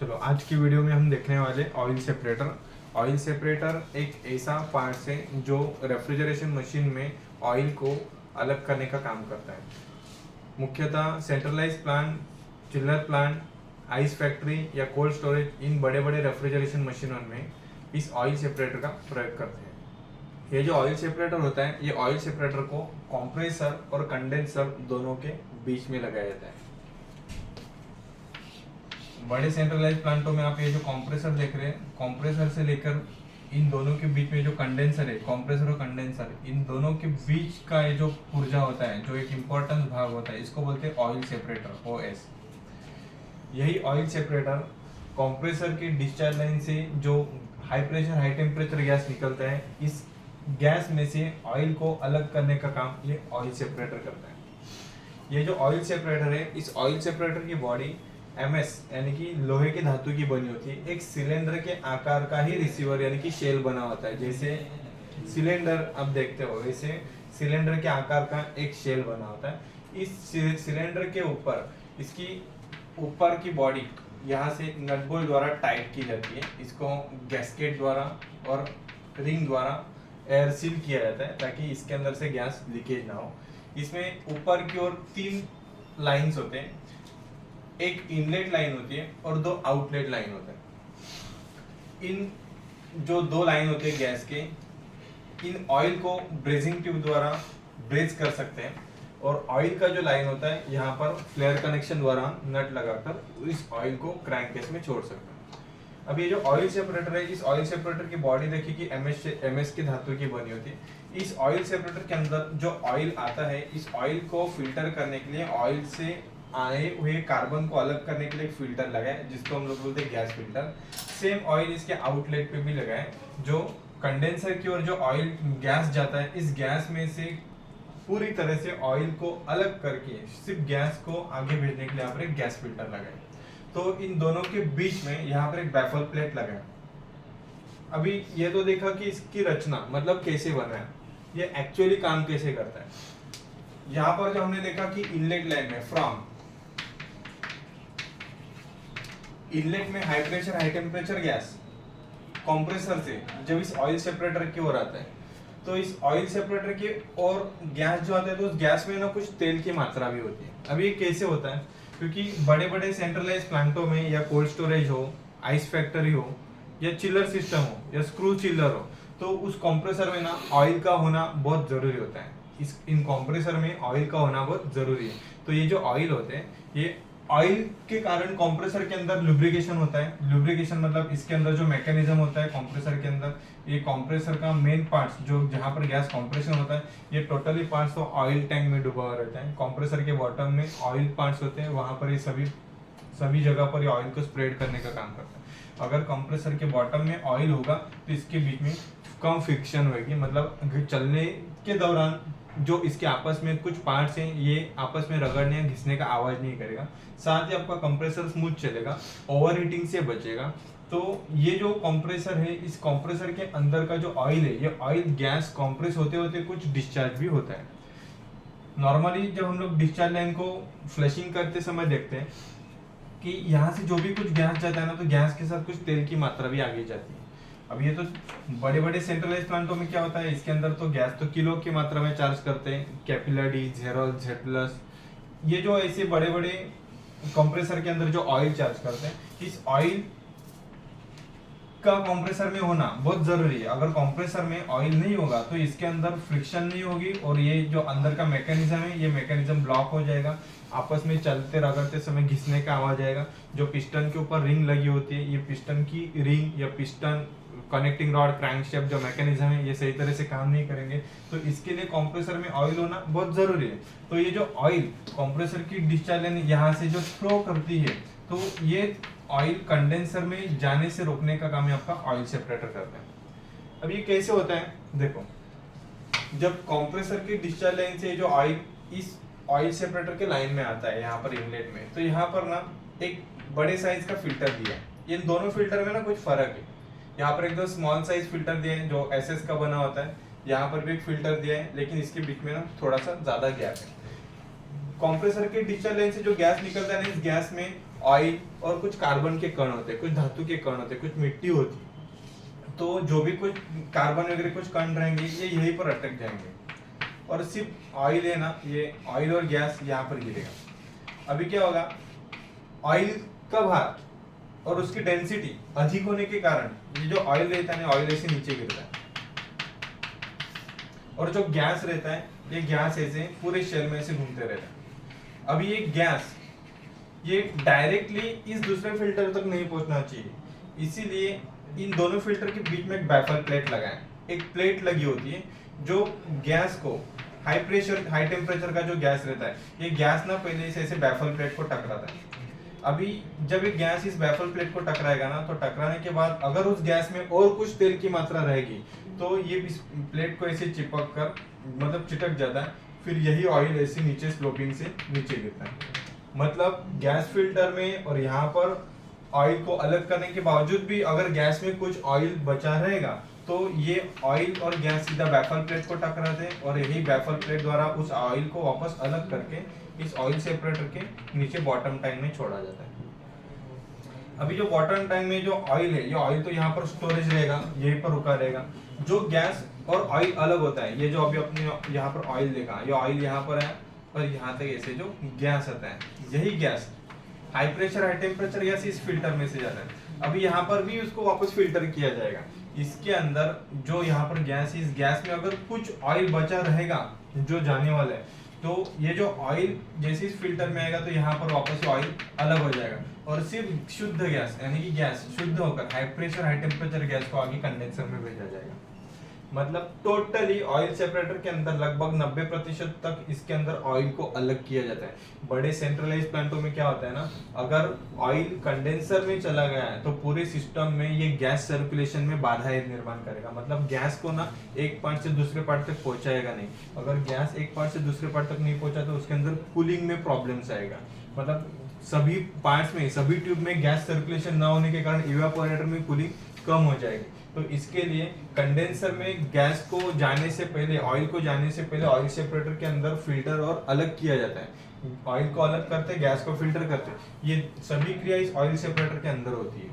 चलो आज की वीडियो में हम देखने वाले ऑयल सेपरेटर। ऑयल सेपरेटर एक ऐसा पार्ट्स है जो रेफ्रिजरेशन मशीन में ऑयल को अलग करने का काम करता है। मुख्यतः सेंट्रलाइज प्लांट, चिल्लर प्लांट, आइस फैक्ट्री या कोल्ड स्टोरेज, इन बड़े बड़े रेफ्रिजरेशन मशीनों में इस ऑयल सेपरेटर का प्रयोग करते हैं। ये जो ऑयल सेपरेटर होता है, ये ऑयल सेपरेटर को कंप्रेसर और कंडेंसर दोनों के बीच में लगाया जाता है। बड़े सेंट्रलाइज प्लांटों में आप ये जो कंप्रेसर देख रहे हैं, कंप्रेसर से लेकर इन दोनों के बीच में जो कंडेंसर है, कंप्रेसर और कंडेंसर, इन दोनों के बीच का ये जो पुर्जा होता है, जो एक इम्पोर्टेंट भाग होता है, इसको बोलते हैं ऑयल सेपरेटर, OS। यही ऑयल सेपरेटर कंप्रेसर की डिस्चार्ज लाइन से जो high pressure high temperature gas निकलता है, इस गैस में से ऑयल को अलग करने का काम ये ऑयल सेपरेटर करता है। ये जो ऑयल सेपरेटर है, इस ऑयल सेपरेटर की बॉडी MS यानी कि लोहे की धातु की बनी होती है। एक सिलेंडर के आकार का ही रिसीवर यानी कि शेल बना होता है। जैसे सिलेंडर आप देखते हो, वैसे सिलेंडर के आकार का एक शेल बना होता है। इस सिलेंडर के ऊपर इसकी ऊपर की बॉडी यहाँ से नट बोल्ट द्वारा टाइट की जाती है। इसको गैस्केट द्वारा और रिंग द्वारा एयर सील किया जाता है ताकि इसके अंदर से गैस लीकेज ना हो। इसमें ऊपर की ओर 3 लाइंस होते हैं, एक इनलेट लाइन होती है और 2 आउटलेट लाइन होते हैं। इन जो 2 लाइन होते हैं गैस के, इन ऑयल को ब्रेजिंग ट्यूब द्वारा ब्रेज कर सकते हैं और ऑयल का जो लाइन होता है, यहाँ पर फ्लेयर कनेक्शन द्वारा नट लगाकर इस ऑयल को क्रैंक केस में छोड़ सकते हैं। अब ये जो ऑयल सेपरेटर है, इस ऑयल सेपरेटर की बॉडी देखिए कि MS की धातु की बनी होती है। इस ऑयल सेपरेटर के अंदर जो ऑयल आता है, इस ऑयल को फिल्टर करने के लिए, ऑयल से आए हुए कार्बन को अलग करने के लिए एक फिल्टर लगा है, जिसको हम लोग बोलते हैं गैस फिल्टर। सेम ऑयल इसके आउटलेट पे भी लगा है। जो कंडेंसर की ओर जो ऑयल गैस जाता है, इस गैस में से पूरी तरह से ऑयल को अलग करके सिर्फ गैस को आगे भेजने के लिए यहाँ पर एक गैस फिल्टर लगा है। तो इन दोनों के बीच में यहाँ पर एक बैफल प्लेट लगा है। अभी ये तो देखा कि इसकी रचना मतलब कैसे बना है, ये एक्चुअली काम कैसे करता है। यहाँ पर जो हमने देखा कि इनलेट लाइन में फ्रॉम इनलेट में high pressure high temperature gas compressor से जब इस ऑयल सेपरेटर की ओर आता है, तो इस ऑयल सेपरेटर की ओर गैस जो आता है, तो उस गैस में ना कुछ तेल की मात्रा भी होती है। अब ये कैसे होता है, क्योंकि बड़े बड़े सेंट्रलाइज प्लांटों में या कोल्ड स्टोरेज हो, आइस फैक्ट्री हो या चिलर सिस्टम हो या स्क्रू चिलर हो, तो उस कंप्रेसर में ना ऑयल का होना बहुत जरूरी होता है। इन कंप्रेसर में ऑयल का होना बहुत जरूरी है। तो ये जो ऑयल होते हैं, ये ऑयल के कारण कंप्रेसर के अंदर लुब्रिकेशन होता है। लुब्रिकेशन मतलब इसके अंदर जो मैकेनिज्म होता है कंप्रेसर के अंदर, ये कंप्रेसर का मेन पार्ट्स जो जहां पर गैस कंप्रेशन होता है, ये टोटली पार्ट्स तो ऑयल टैंक में डूबा हुआ रहता है। कंप्रेसर के बॉटम में ऑयल पार्ट्स होते हैं, वहां पर ये सभी जगह पर ये ऑयल को स्प्रेड करने का काम करता है। अगर कंप्रेसर के बॉटम में ऑयल होगा तो इसके बीच में कम फ्रिक्शन होगी, मतलब चलने के दौरान जो इसके आपस में कुछ पार्ट्स हैं, ये आपस में रगड़ने या घिसने का आवाज नहीं करेगा। साथ ही आपका कंप्रेसर स्मूथ चलेगा, ओवर हीटिंग से बचेगा। तो ये जो कंप्रेसर है, इस कंप्रेसर के अंदर का जो ऑयल है, ये ऑयल गैस कंप्रेस होते होते कुछ डिस्चार्ज भी होता है। नॉर्मली जब हम लोग डिस्चार्ज लाइन को फ्लशिंग करते समय देखते हैं कि यहाँ से जो भी कुछ गैस जाता है ना, तो गैस के साथ कुछ तेल की मात्रा भी आगे जाती है। अब ये तो बड़े बड़े सेंट्रलाइज प्लांटों में क्या होता है, इसके अंदर तो गैस तो किलो की मात्रा में चार्ज करते हैं, कैपिलर डी, जेरोल, Z+। ये जो ऐसे बड़े बड़े कंप्रेसर के अंदर जो ऑयल चार्ज करते हैं, इस ऑयल का कंप्रेसर में होना बहुत जरूरी है। अगर कंप्रेसर में ऑयल नहीं होगा तो इसके अंदर फ्रिक्शन नहीं होगी और ये जो अंदर का मैकेनिज्म है, ये मैकेनिज्म ब्लॉक हो जाएगा। आपस में चलते रगड़ते समय घिसने का आवाज आएगा। जो पिस्टन के ऊपर रिंग लगी होती है, ये पिस्टन की रिंग या पिस्टन कनेक्टिंग रॉड, क्रैंकशैफ्ट जो मैकेनिज्म है, ये सही तरह से काम नहीं करेंगे। तो इसके लिए कंप्रेसर में ऑयल होना बहुत जरूरी है। तो ये जो ऑयल कंप्रेसर की डिस्चार्ज लाइन यहाँ से जो फ्लो करती है, तो ये ऑयल कंडेंसर में जाने से रोकने का काम आपका ऑयल सेपरेटर करता है। अब ये कैसे होता है, देखो, जब कंप्रेसर की डिस्चार्ज लाइन से जो ऑयल इस ऑयल सेपरेटर के लाइन में आता है, यहाँ पर इनलेट में, तो यहाँ पर ना एक बड़े साइज का फिल्टर दिया है। इन दोनों फिल्टर में ना कुछ फर्क है। यहाँ पर एकदम स्मॉल साइज फिल्टर दिया है जो SS का बना होता है, यहाँ पर भी एक फिल्टर दिया है, लेकिन इसके बीच में ना थोड़ा सा ज्यादा गैप है। कंप्रेसर के डिस्चार्ज लाइन से जो गैस निकलता है, इस गैस में ऑयल और कुछ कार्बन के कण होते हैं, कुछ धातु के कण होते हैं, कुछ मिट्टी होती है। तो जो भी कुछ कार्बन वगैरह कुछ कण रहेंगे ये यहीं पर अटक जाएंगे और सिर्फ ऑयल है ना, ये ऑयल और गैस यहाँ पर गिरेगा। अभी क्या होगा, ऑयल का भार और उसकी डेंसिटी अधिक होने के कारण ये जो ऑयल रहता है ना, ऑयल ऐसे नीचे गिरता है और जो गैस रहता है ये गैस ऐसे पूरे शेल में ऐसे घूमते रहता है। अभी ये गैस ये डायरेक्टली इस दूसरे फिल्टर तक नहीं पहुंचना चाहिए, इसीलिए इन दोनों फिल्टर के बीच में एक बैफल प्लेट लगाएं। एक प्लेट लगी होती है जो गैस को हाई प्रेशर हाई टेम्परेचर का जो गैस रहता है, ये गैस ना पहले से ऐसे बैफल प्लेट को टकराता है। अभी जब एक गैस इस बैफल प्लेट को टकराएगा ना, तो टकराने के बाद अगर उस गैस में और कुछ तेल की मात्रा रहेगी तो ये इस प्लेट को ऐसे चिपक कर मतलब चिटक जाता है, फिर यही ऑयल ऐसे नीचे स्लोपिंग से नीचे गिरता है। मतलब गैस फिल्टर में और यहाँ पर ऑयल को अलग करने के बावजूद भी अगर गैस में कुछ ऑयल बचा रहेगा तो ये ऑयल और गैस सीधा बैफल प्लेट को टकराते हैं और यही बैफल प्लेट द्वारा उस ऑयल को वापस अलग करके इस ऑयल सेपरेटर के नीचे बॉटम टैंक में छोड़ा जाता है। अभी जो बॉटम टैंक में जो ऑयल है, ये ऑयल तो यहाँ पर स्टोरेज रहेगा, यहीं पर रुका रहेगा। जो गैस और ऑयल अलग होता है, ये जो अभी अपने यहाँ पर ऑयल देखा, ये ऑयल यहाँ पर है और यहाँ तक ऐसे जो गैस आता है, यही gas high pressure high temperature gas इस फिल्टर में से जाता है। अभी यहाँ पर भी उसको वापस फिल्टर किया जाएगा। इसके अंदर जो यहाँ पर गैस, इस गैस में अगर कुछ ऑयल बचा रहेगा जो जाने वाला है, तो ये जो ऑयल जैसे इस फिल्टर में आएगा तो यहाँ पर वापस ऑयल अलग हो जाएगा और सिर्फ शुद्ध गैस यानी कि गैस शुद्ध होकर high pressure high temperature gas को आगे कंडेंसर में भेजा जाएगा। मतलब टोटली ऑयल सेपरेटर के अंदर लगभग 90% तक इसके अंदर ऑयल को अलग किया जाता है। बड़े सेंट्रलाइज प्लांटों में क्या होता है ना, अगर ऑयल कंडेंसर में चला गया है तो पूरे सिस्टम में ये गैस सर्कुलेशन में बाधाएं निर्माण करेगा। मतलब गैस को ना एक पार्ट से दूसरे पार्ट तक पहुंचाएगा नहीं। अगर गैस एक पार्ट से दूसरे पार्ट तक नहीं पहुंचा तो उसके अंदर कूलिंग में प्रॉब्लम्स आएगा। मतलब सभी पार्ट्स में सभी ट्यूब में गैस सर्कुलेशन ना होने के कारण इवेपोरेटर में कूलिंग कम हो जाएगी। तो इसके लिए कंडेंसर में गैस को जाने से पहले, ऑयल को जाने से पहले ऑयल सेपरेटर के अंदर फिल्टर और अलग किया जाता है। ऑयल को अलग करते, गैस को फिल्टर करते, ये सभी क्रिया इस ऑयल सेपरेटर के अंदर होती है।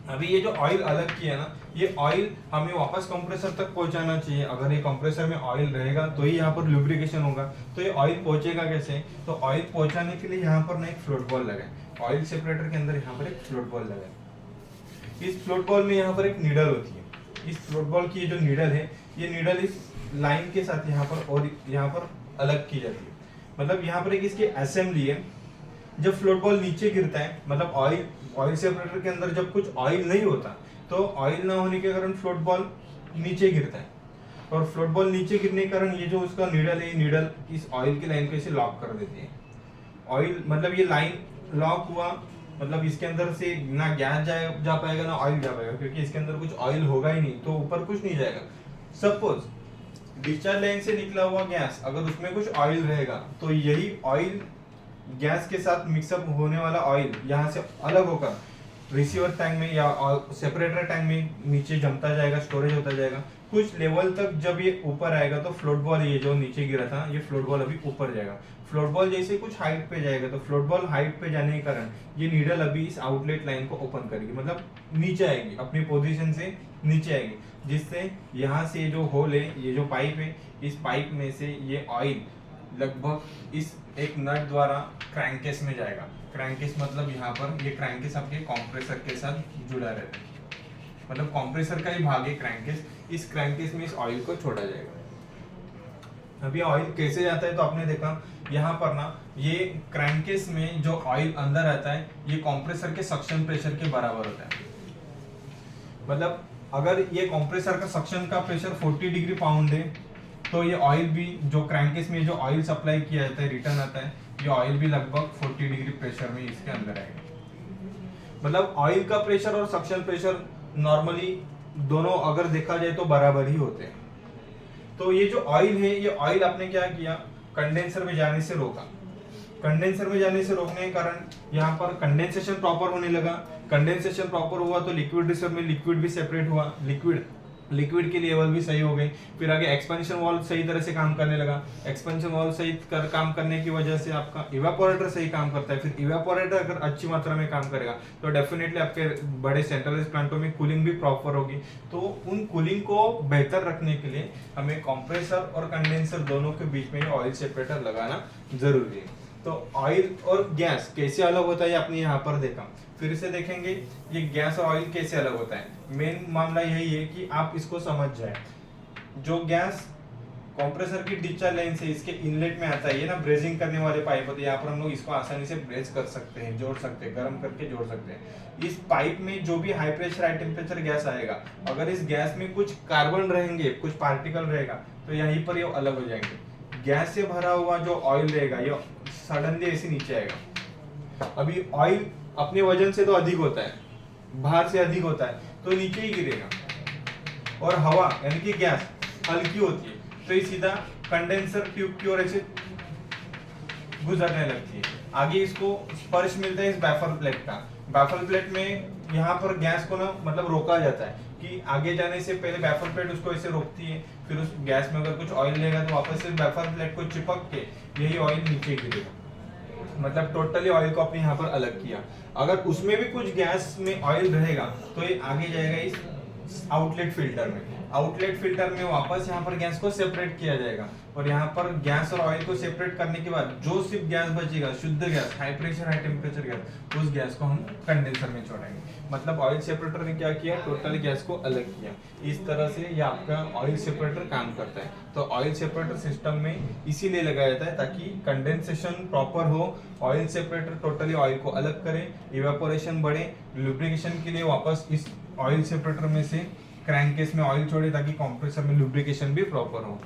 अभी ये जो ऑयल अलग किया ना, ये ऑयल हमें वापस कंप्रेसर तक पहुंचाना चाहिए। अगर ये कंप्रेसर में ऑयल रहेगा तो ही यहाँ पर लुब्रिकेशन होगा। तो ये ऑयल पहुंचेगा कैसे? तो ऑयल पहुंचाने के लिए यहाँ पर ना एक फ्लोट बॉल लगाए। ऑयल सेपरेटर के अंदर यहाँ पर एक फ्लोट बॉल लगाए। इस फ्लोट बॉल में यहाँ पर एक नीडल होती है। इस फ्लोट बॉल की जो नीडल है, ये नीडल इस लाइन के साथ यहाँ पर और यहाँ पर अलग की जाती है। मतलब यहाँ पर एक इसकी असेंबली है। जब फ्लोट बॉल नीचे गिरता है, मतलब ऑयल सेपरेटर के अंदर जब कुछ ऑयल नहीं होता तो ऑयल ना होने के कारण फ्लोट बॉल नीचे गिरता है और फ्लोट बॉल नीचे गिरने के कारण ये जो उसका नीडल है, ये नीडल इस ऑयल की लाइन को इसे लॉक कर देती है। ऑयल मतलब ये लाइन लॉक हुआ, मतलब इसके अंदर से ना गैस जा पाएगा ना ऑयल जा पाएगा, क्योंकि इसके अंदर कुछ ऑयल होगा ही नहीं, तो ऊपर कुछ नहीं जाएगा। सपोज डिस्चार्ज लाइन से निकला हुआ गैस, अगर उसमें कुछ ऑयल रहेगा तो यही ऑयल गैस के साथ मिक्सअप होने वाला ऑयल यहाँ से अलग होकर रिसीवर टैंक में या सेपरेटर टैंक में नीचे जमता जाएगा, स्टोरेज होता जाएगा। कुछ लेवल तक जब ये ऊपर आएगा तो फ्लोट बॉल, ये जो नीचे गिरा था, ये फ्लोट बॉल अभी ऊपर जाएगा। फ्लोट बॉल जैसे कुछ हाइट पे जाएगा तो फ्लोट बॉल हाइट पे जाने के कारण ये नीडल अभी इस आउटलेट लाइन को ओपन करेगी, मतलब नीचे आएगी, अपनी पोजीशन से नीचे आएगी, जिससे यहाँ से जो होल है, ये जो पाइप है, इस पाइप में से ये ऑयल लगभग इस एक नट द्वारा क्रैंकेस में जाएगा। क्रैंकेस मतलब यहाँ पर ये क्रैंकेस आपके कंप्रेसर के साथ जुड़ा रहता है, मतलब कंप्रेसर का ही भाग है क्रैंकेस। इस क्रैंकेस में इस ऑयल को छोड़ा जाएगा। अभी ऑयल कैसे जाता है तो आपने देखा यहाँ पर ना, ये क्रैंकेस में जो ऑयल अंदर आता है ये कंप्रेसर के सक्शन प्रेशर के बराबर होता है। मतलब अगर ये कंप्रेसर का सक्शन का प्रेशर 40 डिग्री पाउंड है तो ये ऑयल भी जो क्रैंकेस में जो ऑयल सप्लाई किया जाता है, रिटर्न आता है, ये ऑयल भी लगभग 40 डिग्री प्रेशर में इसके अंदर आएगा। मतलब ऑयल का प्रेशर और सक्शन प्रेशर नॉर्मली दोनों अगर देखा जाए तो बराबर ही होते हैं। तो ये जो ऑयल है, ये ऑयल आपने क्या किया, कंडेंसर में जाने से रोका। कंडेंसर में जाने से रोकने के कारण यहाँ पर कंडेंसेशन प्रॉपर होने लगा। कंडेंसेशन प्रॉपर हुआ तो लिक्विड रिसर्व में लिक्विड भी सेपरेट हुआ। लिक्विड लिक्विड की लेवल भी सही हो गई। फिर आगे एक्सपेंशन वाल्व सही तरह से काम करने लगा। एक्सपेंशन वाल्व सही काम करने की वजह से आपका इवेपोरेटर सही काम करता है। फिर इवेपोरेटर अगर अच्छी मात्रा में काम करेगा तो डेफिनेटली आपके बड़े सेंट्रलाइज्ड प्लांटों में कूलिंग भी प्रॉपर होगी। तो उन कूलिंग को बेहतर रखने के लिए हमें कंप्रेसर और कंडेंसर दोनों के बीच में ऑयल सेपरेटर लगाना जरूरी है। तो ऑयल और गैस कैसे अलग होता है आपने यहाँ पर देखा। फिर से देखेंगे ये गैस और ऑयल कैसे अलग होता है। मेन मामला यही है कि आप इसको समझ जाए। जो गैस कंप्रेसर की डिस्चार्ज लाइन से इसके इनलेट में आता है, ये ना ब्रेजिंग करने वाले पाइप होते हैं। यहाँ पर हम लोग इसको आसानी से ब्रेज कर सकते हैं, जोड़ सकते हैं, गर्म करके जोड़ सकते हैं। इस पाइप में जो भी high pressure high temperature gas आएगा, अगर इस गैस में कुछ कार्बन रहेंगे, कुछ पार्टिकल रहेगा, तो यहीं पर ये अलग हो जाएंगे। गैस से भरा हुआ जो ऑयल रहेगा ये सडनली ऐसे नीचे आएगा। अभी ऑयल अपने वजन से तो अधिक होता है, बाहर से अधिक होता है, तो नीचे ही गिरेगा। और हवा यानी कि गैस हल्की होती है, तो ये सीधा कंडेंसर ट्यूब की ओर ऐसे गुजरने लगती है। आगे इसको स्पर्श मिलता है इस बैफल प्लेट का। बैफल प्लेट में यहाँ पर गैस को ना मतलब रोका जाता है कि आगे जाने से पहले बैफल प्लेट उसको ऐसे रोकती है। फिर उस गैस में अगर कुछ ऑयल लेगा तो वापस से बैफल प्लेट को चिपक के यही ऑयल नीचे गिरेगा। मतलब टोटली ऑयल को आपने यहाँ पर अलग किया। अगर उसमें भी कुछ गैस में ऑयल रहेगा तो ये आगे जाएगा इस आउटलेट फिल्टर में। आउटलेट फिल्टर में वापस यहाँ पर गैस को सेपरेट किया जाएगा। और यहाँ पर गैस और ऑयल को सेपरेट करने के बाद जो सिर्फ गैस बचेगा, शुद्ध gas, high pressure high temperature gas, उस गैस को हम कंडेंसर में छोड़ेंगे। मतलब ऑयल सेपरेटर ने क्या किया, टोटली गैस को अलग किया। इस तरह से ये आपका ऑयल सेपरेटर काम करता है। तो ऑयल सेपरेटर सिस्टम में इसीलिए लगाया जाता है ताकि कंडेंसेशन प्रॉपर हो। ऑयल सेपरेटर टोटली ऑयल को अलग करे, इवेपोरेशन बढ़े, लुब्रिकेशन के लिए वापस इस ऑयल सेपरेटर में से क्रैंक केस में ऑयल छोड़े ताकि कंप्रेसर में लुब्रिकेशन भी प्रॉपर हो।